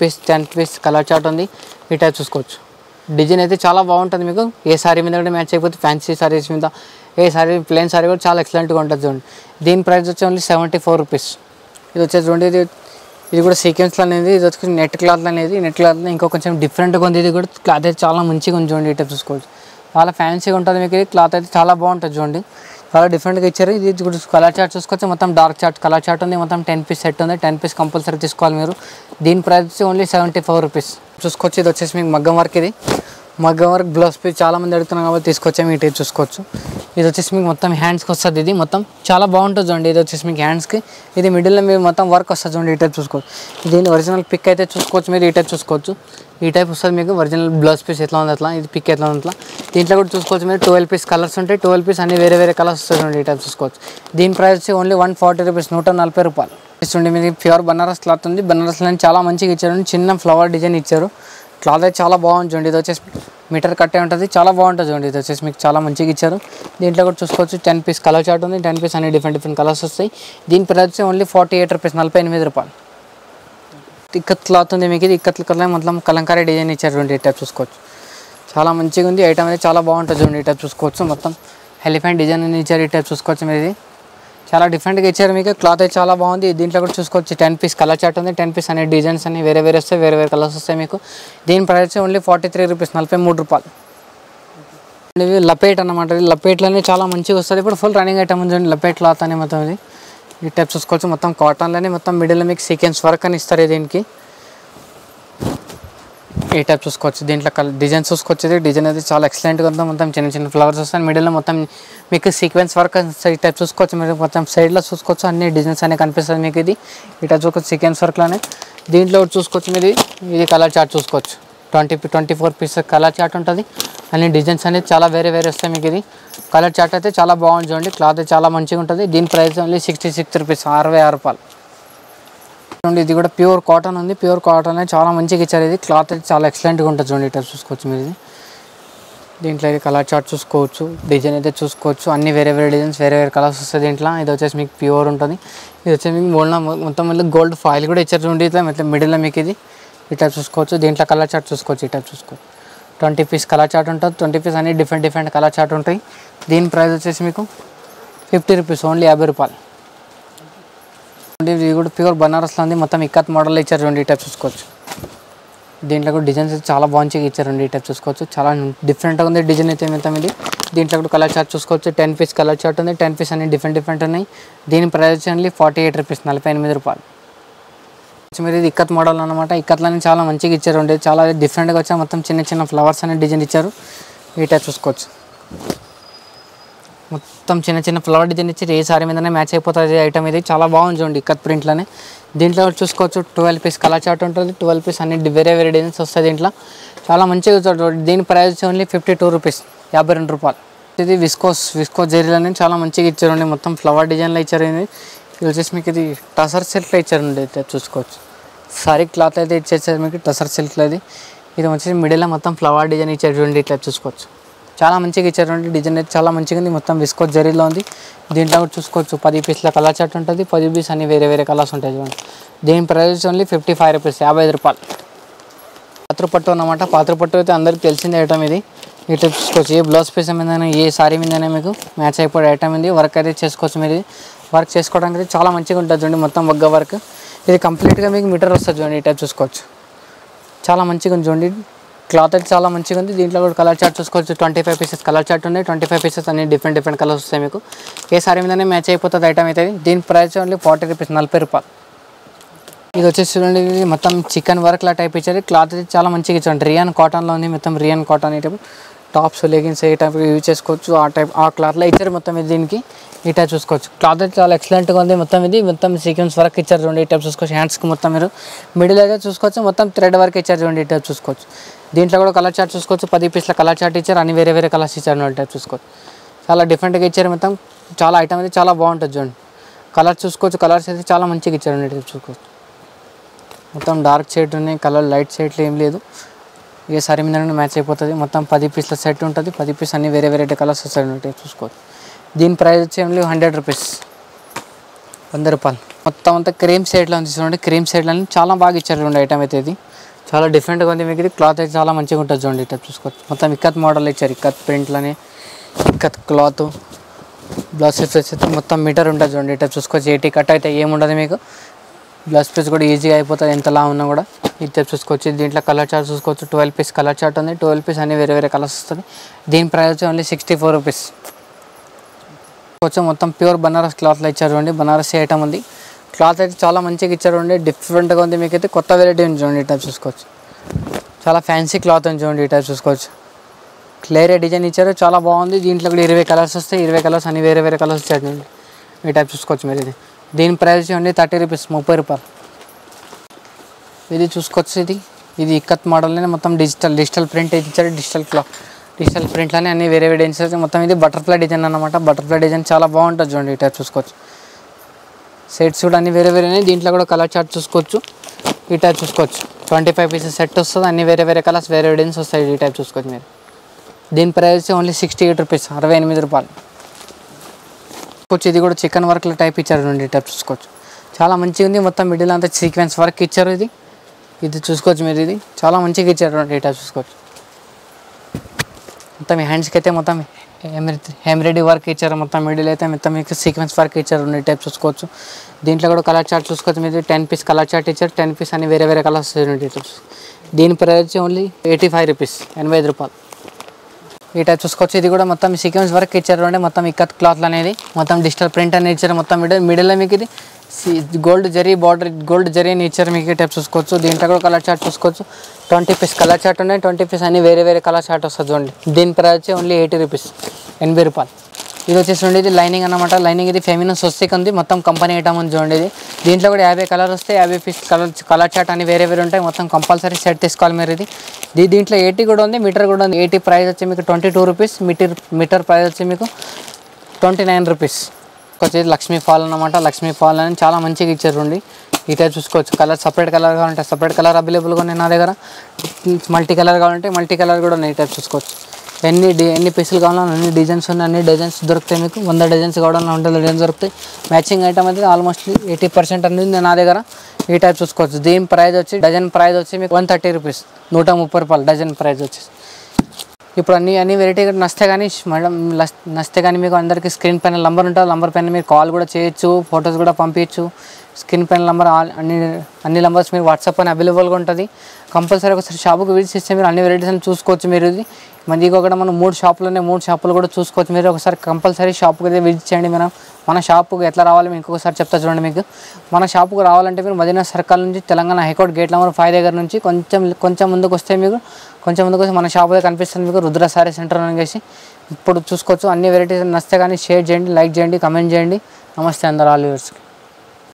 పీస్ కలర్ చార్ట్ ఉంది. ఈ టైప్ చూసుకోవచ్చు. డిజైన్ అయితే చాలా బాగుంటుంది. మీకు ఏ సారీ మీద కూడా మ్యాచ్ అయిపోతే, ఫ్యాన్సీ సారీస్ మీద ఏ సారీ ప్లెయిన్ సారీ కూడా చాలా ఎక్సలెంట్గా ఉంటుంది చూడండి. దీని ప్రైస్ వచ్చి ఓన్లీ 74 రూపీస్. ఇది వచ్చేసి చూడండి, ఇది కూడా సీక్వెన్స్లో అనేది. ఇది వచ్చి నెట్ క్లాత్ అనేది. నెట్ క్లాత్లో ఇంకో కొంచెం డిఫరెంట్గా ఉంది. ఇది కూడా క్లాత్ అయితే చాలా మంచిగా ఉంది చూడండి. ఈ టైప్ చూసుకోవచ్చు, చాలా ఫ్యాన్సీగా ఉంటుంది. మీకు ఇది క్లాత్ అయితే చాలా బాగుంటుంది చూడండి, చాలా డిఫరెంట్గా ఇచ్చారు. ఇది కూడా కలర్ చార్ట్ చూసుకోవచ్చు, మొత్తం డార్క్ చార్ట్ కలర్ చార్ట్ ఉంది. మొత్తం 10 పీస్ సెట్ ఉంది. 10 పీస్ కంపల్సరీ తీసుకోవాలి మీరు. దీని ప్రైస్ వచ్చి ఓన్లీ 74 రూపీస్ చూసుకోవచ్చు. ఇది వచ్చేసి మీకు మగ్గం వర్క్. ఇది మగ్గం వర్క్ బ్లౌజ్ పీస్ చాలామంది అడుగుతున్నాం కాబట్టి తీసుకొచ్చాము. ఈ టైప్ చూసుకోవచ్చు. ఇది వచ్చేసి మీకు మొత్తం హ్యాండ్స్కి వస్తుంది. ఇది మొత్తం చాలా బాగుంటుంది చూడండి. ఇది వచ్చేసి మీకు హ్యాండ్స్కి, ఇది మిడిల్లో మీరు మొత్తం వర్క్ వస్తుంది చూడండి. ఈ టైప్ చూసుకోవచ్చు. దీని ఒరిజినల్ పిక్ అయితే చూసుకోవచ్చు మీరు. ఈ టైప్ చూసుకోవచ్చు, ఈ టైప్ వస్తుంది మీకు ఒరిజినల్ బ్లౌజ్ పీస్ ఎట్లా ఉంది అట్లా. ఇది పిక్ ఎట్లా ఉంది అట్లా. దీంట్లో కూడా చూసుకోవచ్చు మీరు. 12 పీస్ కలర్స్ ఉంటాయి. 12 పీస్ అన్ని వేరే కలర్స్ వస్తుంది చూడండి. ఈ టైప్ చూసుకోవచ్చు. దీని ప్రైస్ వచ్చి ఓన్లీ 140 రూపీస్, 140 రూపాయలు. చూడండి మీకు ప్యూర్ బనారస్ క్లాత్ ఉంది. బనారస్లో చాలా మంచిగా ఇచ్చారు. చిన్న ఫ్లవర్ డిజైన్ ఇచ్చారు. క్లాత్ అయితే చాలా బాగుంది చూడండి. ఇది వచ్చేసి మీటర్ కట్టే ఉంటుంది, చాలా బాగుంటుంది చూడండి. ఇది వచ్చేసి మీకు చాలా మంచిగా ఇచ్చారు. దీంట్లో కూడా చూసుకోవచ్చు 10 పీస్ కలర్ చార్ట్ ఉంది. 10 పీస్ అన్ని డిఫరెంట్ కలర్స్ వస్తాయి. దీని ప్రైస్ వచ్చి ఓన్లీ 48 రూపీస్, 48 రూపాయలు. ఇక్కత్ క్లాత్ ఉంది మీకు. ఇది ఇక్కత్ కలర్ మొత్తం కలంకారీ డిజైన్ ఇచ్చారు చూడండి. ఈ టైప్ చూసుకోవచ్చు, చాలా మంచిగా ఉంది. ఐటమ్ అయితే చాలా బాగుంటుంది చూడండి. ఈ టైప్ చూసుకోవచ్చు, మొత్తం ఎలిఫెంట్ డిజైన్ అని ఇచ్చారు. ఈ టైప్ చూసుకోవచ్చు మీరు. ఇది చాలా డిఫరెంట్గా ఇచ్చారు మీకు. క్లాత్ అయితే చాలా బాగుంది. దీంట్లో కూడా చూసుకోవచ్చు 10 పీస్ కలర్ చార్ట్ ఉంది. 10 పీస్ అనే డిజైన్స్ అన్ని వేరే వస్తాయి, వేరే కలర్స్ వస్తాయి మీకు. దీని ప్రైస్ ఓన్లీ 43 రూపీస్, 43 రూపాయలు. ఇవి లపేట్ అన్నమాట. ఇది లపేట్లోనే చాలా మంచిగా వస్తుంది. ఇప్పుడు ఫుల్ రన్నింగ్ ఐటమ్ ఉంది చూడండి. లపేట్ క్లాత్ అని మొత్తం ఇది. ఈ టైప్ చూసుకోవచ్చు, మొత్తం కాటన్లోనే మొత్తం మిడిల్లో మీకు సీక్వెన్స్ వర్క్ అని ఇస్తారు దీనికి. ఈ టైప్ చూసుకోవచ్చు. దీంట్లో డిజైన్స్ చూసుకోవచ్చు. డిజైన్ అయితే చాలా ఎక్సలెంట్గా ఉంటుంది. మొత్తం చిన్న ఫ్లవర్స్ వస్తాయి. మిడిల్లో మొత్తం మీకు సీక్వెన్స్ వర్క్ ఈ టైప్ చూసుకోవచ్చు మీరు. మొత్తం సైడ్లో చూసుకోవచ్చు, అన్ని డిజైన్స్ అనేవి కనిపిస్తుంది మీకు. ఇది ఈ టైప్ చూసుకోవచ్చు సీక్వెన్స్ వర్క్లోనే. దీంట్లో చూసుకోవచ్చు మీరు. ఇది కలర్ చార్ట్ చూసుకోవచ్చు. 24 పీస్ కలర్ చార్ట్ ఉంటుంది. అన్ని డిజైన్స్ అనేది చాలా వేరే వస్తాయి మీకు. ఇది కలర్ చార్ట్ అయితే చాలా బాగుంది చూడండి. క్లాత్ అయితే చాలా మంచిగా ఉంటుంది. దీని ప్రైస్ ఓన్లీ 66 రూపీస్, 66 రూపాయలు. ఇది కూడా ప్యూర్ కాటన్ ఉంది. ప్యూర్ కాటన్ చాలా మంచిగా ఇచ్చారు. ఇది క్లాత్ అయితే చాలా ఎక్సలెంట్గా ఉంటుంది చూడండి. ఇట్లా చూసుకోవచ్చు మీరు. ఇది దీంట్లో ఇది కలర్ చార్ట్ చూసుకోవచ్చు. డిజైన్ అయితే చూసుకోవచ్చు, అన్ని వేరే డిజైన్స్ వేరే కలర్స్ వస్తాయి దీంట్లో. ఇది వచ్చేసి మీకు ప్యూర్ ఉంటుంది. ఇది వచ్చేసి మీకు మొత్తం గోల్డ్ ఫాయిల్ కూడా ఇచ్చారు చూడండి. ఇట్లా మొత్తం మిడిల్లో మీకు ఇది ఇట్లా చూసుకోవచ్చు. దీంట్లో కలర్ చార్ట్ చూసుకోవచ్చు. ఇట్లా చూసుకోవచ్చు. 20 పీస్ కలర్ చార్ట్ ఉంటుంది. 20 పీస్ అన్ని డిఫరెంట్ కలర్ చార్ట్ ఉంటాయి. దీని ప్రైస్ వచ్చేసి మీకు 50 రూపీస్, ఓన్లీ 50 రూపాయలు. ఇది కూడా ప్యూర్ బనారస్లో ఉంది. మొత్తం ఇక్కత్ మోడల్ ఇచ్చారు చూడండి. ఈ టైప్ చూసుకోవచ్చు. దీంట్లో కూడా డిజైన్స్ అయితే చాలా బాగుంచిగా ఇచ్చారండి. ఈ టైప్ చూసుకోవచ్చు, చాలా డిఫరెంట్గా ఉంది డిజైన్ అయితే మొత్తం ఇది. దీంట్లో కూడా కలర్ చార్ట్ చూసుకోవచ్చు. 10 పీస్ కలర్ చార్ట్ ఉంది. 10 పీస్ అన్ని డిఫరెంట్ ఉన్నాయి. దీని ప్రైస్ ఓన్లీ 48 రూపీస్, 48 రూపాయలు. మీరు ఇది ఇక్కత్ మోడల్ అనమాట. ఇక్కత్లని చాలా మంచిగా ఇచ్చారు. చాలా డిఫరెంట్గా వచ్చారు. మొత్తం చిన్న ఫ్లవర్స్ అనే డిజైన్ ఇచ్చారు. ఈ టైప్ చూసుకోవచ్చు. మొత్తం చిన్న ఫ్లవర్ డిజైన్ ఇచ్చి ఏ సారీ మీదనే మ్యాచ్ అయిపోతుంది ఐటమ్. ఇది చాలా బాగుంది చూడండి ఇక్కత్ ప్రింట్లోనే. దీంట్లో చూసుకోవచ్చు 12 పీస్ కలర్ చార్ట్ ఉంటుంది. 12 పీస్ అన్ని వేరే డిజైన్స్ వస్తాయి దీంట్లో. చాలా మంచిగా చూడండి. దీని ప్రైస్ ఓన్లీ 52 రూపీస్, 52 రూపాయలు. ఇది విస్కోస్ జరీలోనే చాలా మంచిగా ఇచ్చారండి. మొత్తం ఫ్లవర్ డిజైన్లో ఇచ్చారు. ఇది వచ్చేసి మీకు ఇది టసర్ సిల్క్లో ఇచ్చారండి. అయితే చూసుకోవచ్చు. సారీ క్లాత్ అయితే ఇచ్చేసారు మీకు టసర్ సిల్క్లో. ఇది వచ్చేసి మిడిల్లో మొత్తం ఫ్లవర్ డిజైన్ ఇచ్చారు చూడండి. ఇట్లా చూసుకోవచ్చు, చాలా మంచిగా ఇచ్చారండి. డిజైన్ అయితే చాలా మంచిగా ఉంది. మొత్తం విస్కోస్ జరీలో ఉంది. దీంట్లో కూడా చూసుకోవచ్చు 10 పీస్ల కలర్ చార్ట్ ఉంటుంది. 10 పీస్ అన్ని వేరే కలర్స్ ఉంటాయి చూడండి. దీని ప్రైస్ ఓన్లీ 55 రూపీస్, 55 రూపాయలు. పాత్రపట్టు అన్నమాట. పాత్రపట్టు అయితే అందరికీ తెలిసిందే ఐటమ్ ఇది. ఇట్లా చూసుకోవచ్చు. ఏ బ్లౌజ్ పీస్ మీదైనా ఏ సారీ మీదైనా మీకు మ్యాచ్ అయిపోయే ఐటమ్ ఇది. వర్క్ అయితే చేసుకోవచ్చు మీరు. వర్క్ చేసుకోవడానికి అయితే చాలా మంచిగా ఉంటుంది చూడండి. మొత్తం వగ్గ వర్క్. ఇది కంప్లీట్గా మీకు మీటర్ వస్తుంది చూడండి. ఈ టైప్ చూసుకోవచ్చు, చాలా మంచిగా ఉంది చూడండి. క్లాత్ అయితే చాలా మంచిగా ఉంది. దీంట్లో కూడా కలర్ చార్ట్ చూసుకోవచ్చు. 25 పీసెస్ కలర్ చార్ట్ ఉన్నాయి. 25 పీసెస్ అన్ని డిఫరెంట్ కలర్స్ వస్తాయి మీకు. ఏ సారీ మీదనే మ్యాచ్ అయిపోతుంది ఐటమ్ అయితే. దీని ప్రైస్ ఓన్లీ 40 రూపీస్, 40 రూపాయలు. ఇది వచ్చేసి చూడండి. ఇది మొత్తం చికెన్ వర్క్లా టైప్ ఇచ్చారు. క్లాత్ అయితే చాలా మంచిగా ఇచ్చారు. రియాన్ కాటన్లో ఉంది. మొత్తం rayon cotton item. Tops leggings ఏ టైప్ యూజ్ చేసుకోవచ్చు. ఆ క్లాత్లో ఇచ్చారు మొత్తం ఇది. దీనికి ఈ టైప్ చూసుకోవచ్చు. క్లాత్ అయితే చాలా ఎక్సలెంట్గా ఉంది. మొత్తం సీక్వెన్స్ వర్క్ ఇచ్చారు చూడండి. ఈ టైప్ చూసుకోవచ్చు. హ్యాండ్స్కి మొత్తం మీరు మిడిల్ అయితే చూసుకోవచ్చు. మొత్తం థ్రెడ్ వర్క్ ఇచ్చారు చూడండి. ఈ టైప్ చూసుకోవచ్చు. దీంట్లో కూడా కలర్ చార్ట్ చూసుకోవచ్చు. 10 పీస్ల కలర్ చార్ట్ ఇచ్చారు. అన్ని వేరే కలర్స్ ఇచ్చారు. టైప్ చూసుకోవచ్చు. చాలా డిఫరెంట్గా ఇచ్చారు. మొత్తం చాలా ఐటమ్ అయితే చాలా బాగుంటుంది చూడండి. కలర్ చూసుకోవచ్చు. కలర్స్ అయితే చాలా మంచిగా ఇచ్చారు. టైప్ చూసుకోవచ్చు. మొత్తం డార్క్ షేడ్ ఉన్నాయి, కలర్ లైట్ షేడ్లు ఏం లేదు. ఏ సారీ మీద మ్యాచ్ అయిపోతుంది. మొత్తం 10 పీస్ల సెట్ ఉంటుంది. 10 పీస్ అన్ని వేరే వెరైటీ కలర్స్ వస్తాయి ఉంటాయి చూసుకోవచ్చు. దీని ప్రైస్ వచ్చి ఓన్లీ 100 రూపీస్, 100 రూపాయలు. మొత్తం అంతా క్రీమ్ షేడ్లో ఉంది చూడండి. క్రీమ్ షేడ్లో చాలా బాగా ఇచ్చారు చూడండి. ఐటమ్ అయితే ఇది చాలా డిఫరెంట్గా ఉంది. మీకు ఇది క్లాత్ అయితే చాలా మంచిగా ఉంటుంది చూడండి. ఇట్లా చూసుకోవచ్చు. మొత్తం ఇక్కత్ మోడల్ ఇచ్చారు. ఇక్కత్ ప్రింట్లని, ఇక్కత్ క్లాత్. బ్లౌజ్ పీస్ వచ్చి మొత్తం మీటర్ ఉంటుంది చూడండి. ఇట్లా చూసుకోవచ్చు. 80 కట్ అయితే ఏముండదు మీకు. బ్లౌజ్ పీస్ కూడా ఈజీగా అయిపోతుంది ఎంతలా ఉన్నా కూడా. ఇట్లా చూసుకోవచ్చు. దీంట్లో కలర్ చార్ట్ చూసుకోవచ్చు. 12 పీస్ కలర్ చార్ట్ ఉంది. 12 పీస్ అన్ని వేరే వేరే కలర్స్ వస్తుంది. దీని ప్రైస్ వచ్చి ఓన్లీ 64 రూపీస్. కొంచెం మొత్తం ప్యూర్ బనారస్ క్లాత్లో ఇచ్చారు చూడండి. బనారస్ ఐటమ్ ఉంది. క్లాత్ అయితే చాలా మంచిగా ఇచ్చారు చూడండి. డిఫరెంట్గా ఉంది. మీకైతే కొత్త వెరైటీ ఉంది చూడండి. ఈ టైప్ చూసుకోవచ్చు. చాలా ఫ్యాన్సీ క్లాత్ ఉంది చూడండి. ఈ టైప్ చూసుకోవచ్చు. క్లియర్ డిజైన్ ఇచ్చారు, చాలా బాగుంది. దీంట్లో కూడా 20 కలర్స్ వస్తాయి. 20 కలర్స్ అన్ని వేరే వేరే కలర్స్ ఇచ్చారు చూడండి. ఈ టైప్ చూసుకోవచ్చు మీరు. ఇది దీని ప్రైస్ ఓన్లీ 30 రూపీస్, 30 రూపాయలు. ఇది చూసుకోవచ్చు. ఇది ఇక్కత్ మోడల్లోనే మొత్తం డిజిటల్ ప్రింట్ ఇచ్చారు. డిజిటల్ ప్రింట్లోనే అన్ని వేరే వేరే డిజైన్స్. మొత్తం ఇది బటర్ఫ్లై డిజైన్ అన్నమాట. బటర్ఫ్లై డిజైన్ చాలా బాగుంటుంది చూడండి. ఈ టైప్ చూసుకోవచ్చు. సెట్స్ కూడా అన్ని వేరే వేరే. దీంట్లో కూడా కలర్ చార్ట్ చూసుకోవచ్చు. ఈ టైప్ చూసుకోవచ్చు. 25 పీసెస్ సెట్ వస్తుంది. అన్ని వేరే వేరే కలర్స్ వేరే డిజైన్స్ వస్తాయి. ఈ టైప్ చూసుకోవచ్చు మీరు. దీని ప్రైస్ ఓన్లీ 68 రూపీస్, 68 రూపాయలు. ఇది కూడా చికెన్ వర్క్లో టైప్ ఇచ్చారు చూడండి. ఈ టైప్ చూసుకోవచ్చు. చాలా మంచిగా ఉంది. మొత్తం మిడిల్ అంతా సీక్వెన్స్ వర్క్ ఇచ్చారు. ఇది చూసుకోవచ్చు మీరు. ఇది చాలా మంచిగా ఇచ్చారు చూడండి. ఈ టైప్ చూసుకోవచ్చు. మొత్తం హ్యాండ్స్కి అయితే మొత్తం ఎంబ్రాయిడరీ వర్క్ ఇచ్చారు. మొత్తం మిడిల్ అయితే మొత్తం మీకు సీక్వెన్స్ వర్క్ ఇచ్చారు. ఈ టైప్ చూసుకోవచ్చు. దీంట్లో కూడా కలర్ చార్ట్ చూసుకోవచ్చు మీరు. 10 పీస్ కలర్ చార్ట్ ఇచ్చారు. 10 పీస్ అన్ని వేరే వేరే కలర్స్ టైప్స్. దీని ప్రైస్ ఓన్లీ 85 రూపీస్, 85 రూపాయలు. ఈ టైప్ చూసుకోవచ్చు. ఇది కూడా మొత్తం సీక్వెన్స్ వర్క్ ఇచ్చారు అంటే మొత్తం ఇక్కత్ క్లాత్లు అనేది మొత్తం డిజిటల్ ప్రింట్ అనేది ఇచ్చారు. మొత్తం మిడిల్లో మీకు ఇది gold zari border, gold zari అని ఇచ్చారు మీకు. ఈ టైప్ చూసుకోవచ్చు. దీంట్లో కూడా కలర్ చార్ట్ చూసుకోవచ్చు. 20 పీస్ కలర్ చార్ట్ ఉన్నాయి. 20 పీస్ అన్ని వేరే వేరే కలర్ చార్ట్ వస్తుంది చూడండి. దీని ప్రైస్ ఓన్లీ 80 రూపీస్, 80 రూపాయలు. ఇది వచ్చేసి ఇది లైనింగ్ అన్నమాట. లైనింగ్ ఇది ఫెమినన్ స్వస్తిక్ ఉంది. మొత్తం కంపెనీ ఐటమ్ ఉంది చూడండి. ఇది దీంట్లో కూడా 50 కలర్ వస్తాయి. 50 పీస్ కలర్ చార్ట్ అని వేరే వేరే ఉంటాయి. మొత్తం కంపల్సరీ సెట్ తీసుకోవాలి మీరు. దీంట్లో 80 కూడా ఉంది, మీటర్ కూడా ఉంది. 80 ప్రైస్ వచ్చి మీకు 22 రూపీస్. మీటర్ ప్రైస్ వచ్చి మీకు 29 రూపీస్. వచ్చేది లక్ష్మీ ఫాల్ అన్నమాట. లక్ష్మీ ఫాల్ అని చాలా మంచిగా ఇచ్చారు చూడండి. ఈ టైప్ చూసుకోవచ్చు. కలర్ సపరేట్ కలర్ కావాలంటే సపరేట్ కలర్ అవైలబుల్గా ఉన్నాయి నా దగ్గర. మల్టీ కలర్ కావాలంటే మల్టీ కలర్ కూడా ఉన్నాయి. ఈ టైప్ చూసుకోవచ్చు. ఎన్ని పీసులు కావాలన్నా అన్ని డిజైన్స్ ఉన్నాయి. అన్ని డిజైన్స్ దొరుకుతాయి మీకు. 100 డిజైన్స్ కావాలన్నా 100 డిజైన్స్ దొరుకుతాయి. మ్యాచింగ్ ఐటమ్ అయితే ఆల్మోస్ట్ 80% అనేది నా దగ్గర. ఈ టైప్ చూసుకోవచ్చు. దీని ప్రైస్ వచ్చి డజన్ ప్రైస్ వచ్చి మీకు 130 రూపీస్, 130 రూపాయలు డజన్ ప్రైస్ వచ్చేసి. ఇప్పుడు అన్ని వెరైటీ నచ్చితే కానీ మేడం నచ్చితే కానీ మీకు అందరికీ స్క్రీన్ పైన నంబర్ ఉంటుంది. నంబర్ పైన మీరు కాల్ కూడా చేయొచ్చు, ఫొటోస్ కూడా పంపించచ్చు. స్క్రీన్ పైన నంబర్ అన్ని నంబర్స్ మీరు వాట్సాప్ పైన అవైలబుల్గా ఉంటుంది. కంపల్సరీ ఒకసారి షాపుకి విజిట్ చేస్తే మీరు అన్ని వెరైటీస్ అని చూసుకోవచ్చు మీరు. ఇది మంది కూడా మనం 3 షాపులు ఉన్నాయి. 3 షాపులు కూడా చూసుకోవచ్చు మీరు. ఒకసారి కంపల్సరీ షాపుకి అయితే విజిట్ చేయండి. మన షాపుకి ఎట్లా రావాలి మీకు ఇంకొకసారి చెప్తా చూడండి. మీకు మన షాపుకి రావాలంటే మీరు మదీనా సర్కిల్ నుంచి తెలంగాణ హైకోర్ట్ గేట్ నెంబర్ 5 దగ్గర నుంచి కొంచెం ముందుకు వస్తే మీకు మన షాప్ దగ్గర కనిపిస్తుంది మీకు. రుద్ర సారీ సెంటర్ అనేసి ఇప్పుడు చూసుకోవచ్చు. అన్ని వెరైటీస్ నచ్చితే కానీ షేర్ చేయండి, లైక్ చేయండి, కమెంట్ చేయండి. నమస్తే అందరు ఆల్ వ్యూవర్స్కి.